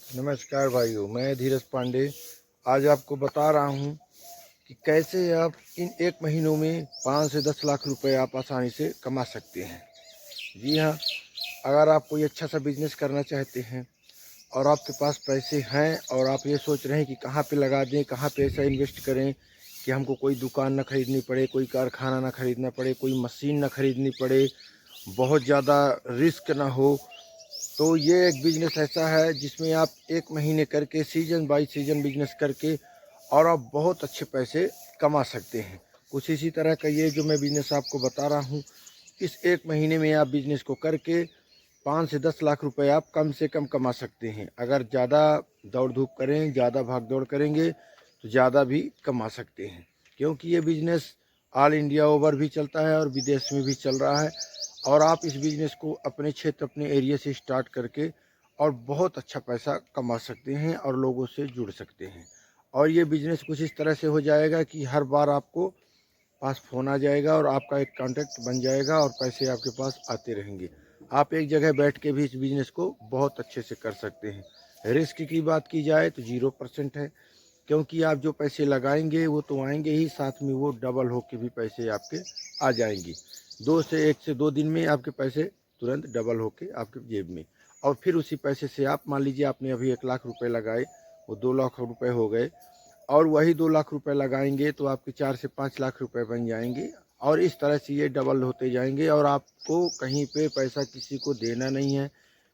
नमस्कार भाइयों, मैं धीरज पांडे आज आपको बता रहा हूं कि कैसे आप इन 1 महीनों में 5 से 10 लाख रुपए आप आसानी से कमा सकते हैं। जी हाँ, अगर आप कोई अच्छा सा बिजनेस करना चाहते हैं और आपके पास पैसे हैं और आप ये सोच रहे हैं कि कहाँ पे लगा दें, कहाँ पे ऐसा इन्वेस्ट करें कि हमको कोई दुकान ना खरीदनी पड़े, कोई कारखाना ना खरीदना पड़े, कोई मशीन ना खरीदनी पड़े, बहुत ज़्यादा रिस्क ना हो, तो ये एक बिज़नेस ऐसा है जिसमें आप 1 महीने करके सीज़न बाय सीज़न बिज़नेस करके और आप बहुत अच्छे पैसे कमा सकते हैं। कुछ इसी तरह का ये जो मैं बिज़नेस आपको बता रहा हूँ, इस 1 महीने में आप बिज़नेस को करके 5 से 10 लाख रुपए आप कम से कम कमा सकते हैं। अगर ज़्यादा दौड़-धूप करें, ज़्यादा भाग-दौड़ करेंगे तो ज़्यादा भी कमा सकते हैं। क्योंकि ये बिज़नेस ऑल इंडिया ओवर भी चलता है और विदेश में भी चल रहा है और आप इस बिज़नेस को अपने क्षेत्र, अपने एरिया से स्टार्ट करके और बहुत अच्छा पैसा कमा सकते हैं और लोगों से जुड़ सकते हैं। और ये बिज़नेस कुछ इस तरह से हो जाएगा कि हर बार आपको पास फ़ोन आ जाएगा और आपका एक कॉन्टैक्ट बन जाएगा और पैसे आपके पास आते रहेंगे। आप एक जगह बैठ के भी इस बिज़नेस को बहुत अच्छे से कर सकते हैं। रिस्क की बात की जाए तो 0% है, क्योंकि आप जो पैसे लगाएंगे वो तो आएंगे ही, साथ में वो डबल होके भी पैसे आपके आ जाएंगे। 1 से 2 दिन में आपके पैसे तुरंत डबल होके आपके जेब में, और फिर उसी पैसे से आप मान लीजिए आपने अभी 1 लाख रुपए लगाए, वो 2 लाख रुपए हो गए और वही 2 लाख रुपए लगाएंगे तो आपके 4 से 5 लाख रुपए बन जाएंगे और इस तरह से ये डबल होते जाएंगे और आपको कहीं पे पैसा किसी को देना नहीं है,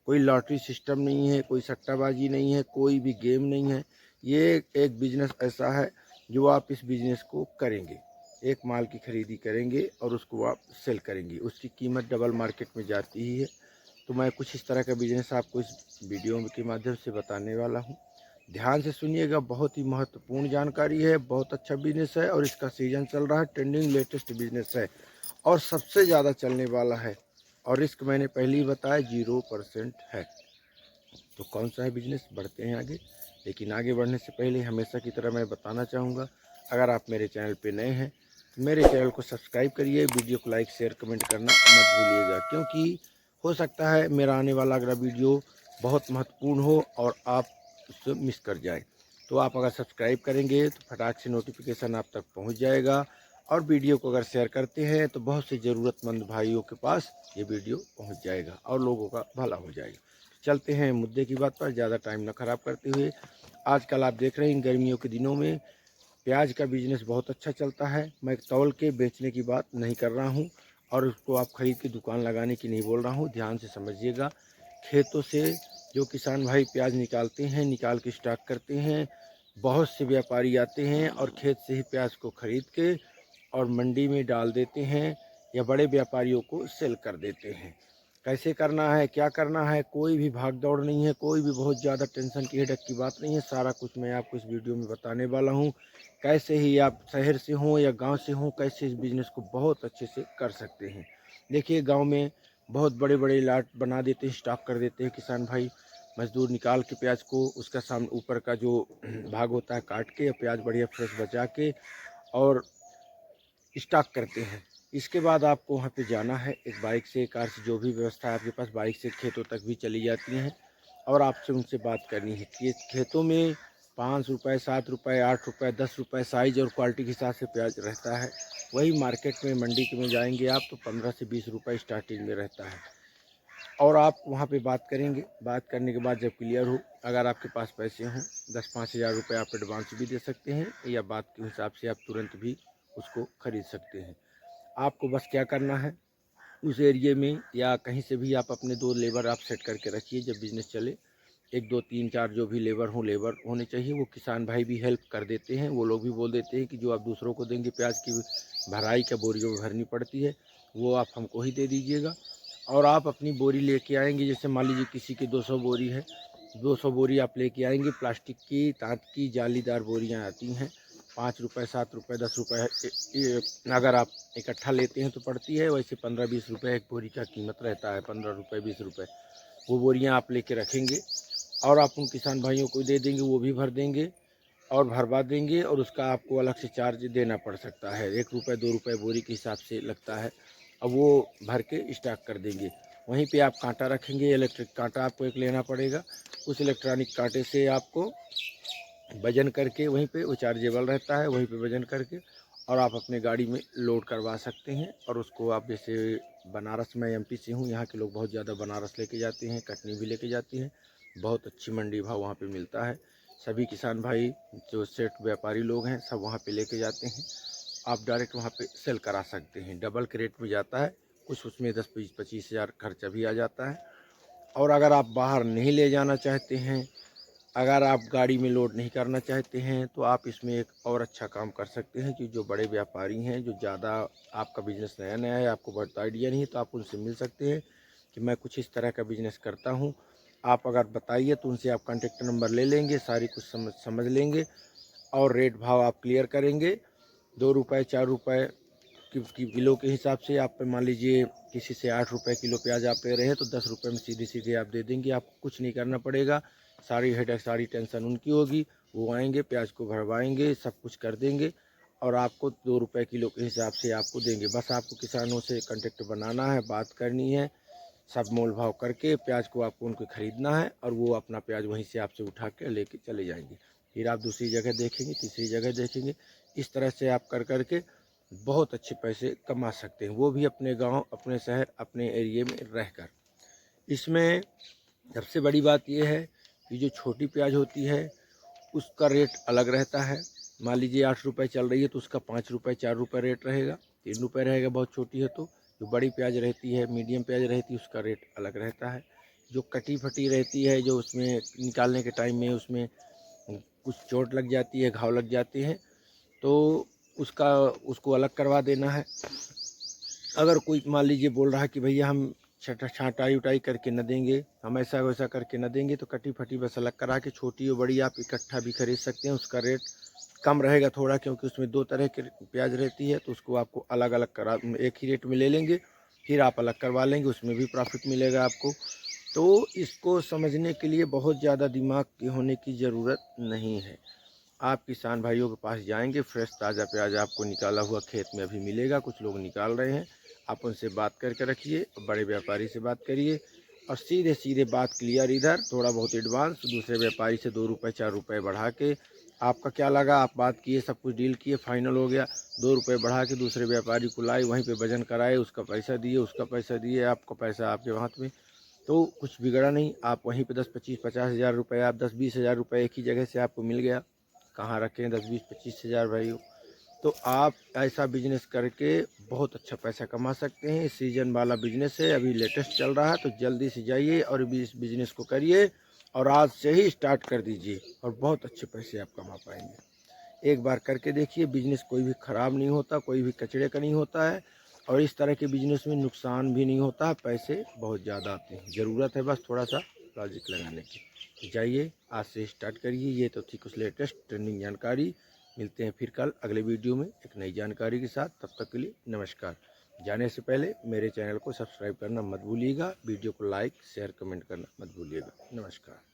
कोई लॉटरी सिस्टम नहीं है, कोई सट्टाबाजी नहीं है, कोई भी गेम नहीं है। ये एक बिज़नेस ऐसा है जो आप इस बिज़नेस को करेंगे, एक माल की खरीदी करेंगे और उसको आप सेल करेंगे, उसकी कीमत डबल मार्केट में जाती ही है। तो मैं कुछ इस तरह का बिज़नेस आपको इस वीडियो के माध्यम से बताने वाला हूँ। ध्यान से सुनिएगा, बहुत ही महत्वपूर्ण जानकारी है, बहुत अच्छा बिज़नेस है और इसका सीज़न चल रहा है, ट्रेंडिंग लेटेस्ट बिज़नेस है और सबसे ज़्यादा चलने वाला है और रिस्क मैंने पहले ही बताया 0% है। तो कौन सा है बिज़नेस, बढ़ते हैं आगे। लेकिन आगे बढ़ने से पहले हमेशा की तरह मैं बताना चाहूँगा, अगर आप मेरे चैनल पे नए हैं तो मेरे चैनल को सब्सक्राइब करिए, वीडियो को लाइक शेयर कमेंट करना मत भूलिएगा, क्योंकि हो सकता है मेरा आने वाला अगला वीडियो बहुत महत्वपूर्ण हो और आप उससे मिस कर जाए। तो आप अगर सब्सक्राइब करेंगे तो फटाक से नोटिफिकेशन आप तक पहुँच जाएगा और वीडियो को अगर शेयर करते हैं तो बहुत से ज़रूरतमंद भाइयों के पास ये वीडियो पहुँच जाएगा और लोगों का भला हो जाएगा। चलते हैं मुद्दे की बात पर, ज़्यादा टाइम न ख़राब करते हुए। आजकल आप देख रहे हैं गर्मियों के दिनों में प्याज का बिज़नेस बहुत अच्छा चलता है। मैं तौल के बेचने की बात नहीं कर रहा हूँ और उसको आप ख़रीद के दुकान लगाने की नहीं बोल रहा हूँ, ध्यान से समझिएगा। खेतों से जो किसान भाई प्याज निकालते हैं, निकाल के स्टॉक करते हैं, बहुत से व्यापारी आते हैं और खेत से ही प्याज को ख़रीद के और मंडी में डाल देते हैं या बड़े व्यापारियों को सेल कर देते हैं। कैसे करना है, क्या करना है, कोई भी भाग दौड़ नहीं है, कोई भी बहुत ज़्यादा टेंशन की हेडेक की बात नहीं है। सारा कुछ मैं आपको इस वीडियो में बताने वाला हूँ। कैसे ही आप शहर से हों या गांव से हों, कैसे इस बिज़नेस को बहुत अच्छे से कर सकते हैं। देखिए, गांव में बहुत बड़े बड़े लाट बना देते हैं, स्टॉक कर देते हैं किसान भाई। मज़दूर निकाल के प्याज को उसका सामने ऊपर का जो भाग होता है काट के, प्याज बढ़िया फ्रेश बचा के और स्टॉक करते हैं। इसके बाद आपको वहाँ पे जाना है, एक बाइक से, कार से, जो भी व्यवस्था है आपके पास, बाइक से खेतों तक भी चली जाती हैं और आपसे उनसे बात करनी है कि खेतों में 5 रुपए, 7 रुपए, 8 रुपए, 10 रुपए साइज़ और क्वालिटी के हिसाब से प्याज रहता है। वही मार्केट में मंडी के में जाएंगे आप तो 15 से 20 रुपए स्टार्टिंग में रहता है और आप वहाँ पे बात करेंगे। बात करने के बाद जब क्लियर हो, अगर आपके पास पैसे हों, 10-5 हज़ार रुपये आप एडवांस भी दे सकते हैं या बात के हिसाब से आप तुरंत भी उसको ख़रीद सकते हैं। आपको बस क्या करना है, उस एरिए में या कहीं से भी आप अपने 2 लेबर आप सेट करके रखिए जब बिज़नेस चले। 1, 2, 3, 4 जो भी लेबर हों, लेबर होने चाहिए। वो किसान भाई भी हेल्प कर देते हैं, वो लोग भी बोल देते हैं कि जो आप दूसरों को देंगे प्याज की भराई का बोरियों में भरनी पड़ती है, वो आप हमको ही दे दीजिएगा और आप अपनी बोरी लेके आएंगे। जैसे मान लीजिए किसी की 200 बोरी है, 200 बोरी आप लेके आएंगे। प्लास्टिक की, तांत की जालीदार बोरियां आती हैं, 5 रुपये, 7 रुपये, 10 रुपये अगर आप इकट्ठा लेते हैं तो पड़ती है। वैसे 15-20 रुपये एक बोरी का कीमत रहता है, 15 रुपये, 20 रुपये। वो बोरियां आप लेके रखेंगे और आप उन किसान भाइयों को दे देंगे, वो भी भर देंगे और भरवा देंगे और उसका आपको अलग से चार्ज देना पड़ सकता है। 1 रुपये, 2 रुपये बोरी के हिसाब से लगता है। अब वो भर के स्टॉक कर देंगे वहीं पे आप कांटा रखेंगे, इलेक्ट्रिक कांटा आपको एक लेना पड़ेगा। उस इलेक्ट्रॉनिक कांटे से आपको वजन करके वहीं पे वो चार्जेबल रहता है, वहीं पे वजन करके और आप अपने गाड़ी में लोड करवा सकते हैं। और उसको आप जैसे बनारस, मैं एमपी से हूँ, यहाँ के लोग बहुत ज़्यादा बनारस लेके जाते हैं, कटनी भी लेके जाती हैं। बहुत अच्छी मंडी भाव वहाँ पे मिलता है। सभी किसान भाई जो सेठ व्यापारी लोग हैं सब वहाँ पे लेके जाते हैं। आप डायरेक्ट वहाँ पे सेल करा सकते हैं। डबल क्रेट में जाता है, कुछ उसमें 10-25 हज़ार खर्चा भी आ जाता है। और अगर आप बाहर नहीं ले जाना चाहते हैं, अगर आप गाड़ी में लोड नहीं करना चाहते हैं, तो आप इसमें एक और अच्छा काम कर सकते हैं कि जो बड़े व्यापारी हैं, जो ज़्यादा आपका बिज़नेस नया नया है, आपको बहुत आइडिया नहीं है, तो आप उनसे मिल सकते हैं कि मैं कुछ इस तरह का बिज़नेस करता हूँ। आप अगर बताइए तो उनसे आप कॉन्टेक्ट नंबर ले लेंगे, सारी कुछ समझ लेंगे और रेट भाव आप क्लियर करेंगे। 2 रुपये 4 रुपये की किलो के हिसाब से आप मान लीजिए किसी से 8 रुपये किलो प्याज आप ले रहे हैं तो 10 रुपये में सीधे सीधे आप दे देंगे। आपको कुछ नहीं करना पड़ेगा, सारी हेडेक सारी टेंशन उनकी होगी। वो आएंगे, प्याज को भरवाएंगे, सब कुछ कर देंगे और आपको 2 रुपये किलो के हिसाब से आपको देंगे। बस आपको किसानों से कॉन्टेक्ट बनाना है, बात करनी है, सब मोल भाव करके प्याज को आपको उनको ख़रीदना है और वो अपना प्याज वहीं से आपसे उठा के लेके चले जाएंगे। फिर आप दूसरी जगह देखेंगे, तीसरी जगह देखेंगे। इस तरह से आप कर करके बहुत अच्छे पैसे कमा सकते हैं, वो भी अपने गांव, अपने शहर, अपने एरिए में रहकर। इसमें सबसे बड़ी बात यह है कि जो छोटी प्याज होती है उसका रेट अलग रहता है। मान लीजिए 8 रुपये चल रही है तो उसका 5 रुपये 4 रुपये रेट रहेगा, 3 रुपये रहेगा बहुत छोटी है तो। जो बड़ी प्याज रहती है, मीडियम प्याज रहती है, उसका रेट अलग रहता है। जो कटी फटी रहती है, जो उसमें निकालने के टाइम में उसमें कुछ चोट लग जाती है, घाव लग जाते हैं, तो उसको अलग करवा देना है। अगर कोई मान लीजिए बोल रहा है कि भैया हम छाँटाई उटाई करके न देंगे, हम ऐसा वैसा करके न देंगे, तो कटी फटी बस अलग करा के छोटी और बड़ी आप इकट्ठा भी खरीद सकते हैं। उसका रेट कम रहेगा थोड़ा, क्योंकि उसमें 2 तरह की प्याज रहती है, तो उसको आपको अलग अलग करा, एक ही रेट में ले लेंगे, फिर आप अलग करवा लेंगे, उसमें भी प्रॉफिट मिलेगा आपको। तो इसको समझने के लिए बहुत ज़्यादा दिमाग के होने की ज़रूरत नहीं है। आप किसान भाइयों के पास जाएंगे, फ्रेश ताज़ा प्याज आपको निकाला हुआ खेत में अभी मिलेगा, कुछ लोग निकाल रहे हैं, आप उनसे बात करके रखिए, बड़े व्यापारी से बात करिए और सीधे सीधे बात क्लियर। इधर थोड़ा बहुत एडवांस, दूसरे व्यापारी से 2 रुपये 4 रुपये बढ़ा के आपका क्या लगा, आप बात किए, सब कुछ डील किए, फाइनल हो गया, 2 रुपये बढ़ा के दूसरे व्यापारी को लाए, वहीं पे वजन कराए, उसका पैसा दिए, उसका पैसा दिए, आपका पैसा आपके हाथ में, तो कुछ बिगड़ा नहीं। आप वहीं पे 10-25-50 हज़ार रुपये, आप 10-20 हज़ार रुपये एक ही जगह से आपको मिल गया। कहाँ रखें 10-20-25 हज़ार भाइयों। तो आप ऐसा बिजनेस करके बहुत अच्छा पैसा कमा सकते हैं। सीजन वाला बिजनेस है, अभी लेटेस्ट चल रहा है, तो जल्दी से जाइए और भी इस बिजनेस को करिए और आज से ही स्टार्ट कर दीजिए और बहुत अच्छे पैसे आप कमा पाएंगे। एक बार करके देखिए, बिजनेस कोई भी ख़राब नहीं होता, कोई भी कचड़े का नहीं होता है और इस तरह के बिजनेस में नुकसान भी नहीं होता, पैसे बहुत ज़्यादा आते हैं। ज़रूरत है बस थोड़ा सा लॉजिक लगाने की। जाइए आज से स्टार्ट करिए। ये तो थी कुछ लेटेस्ट ट्रेंडिंग जानकारी। मिलते हैं फिर कल अगले वीडियो में एक नई जानकारी के साथ। तब तक के लिए नमस्कार। जाने से पहले मेरे चैनल को सब्सक्राइब करना मत भूलिएगा, वीडियो को लाइक शेयर कमेंट करना मत भूलिएगा। नमस्कार।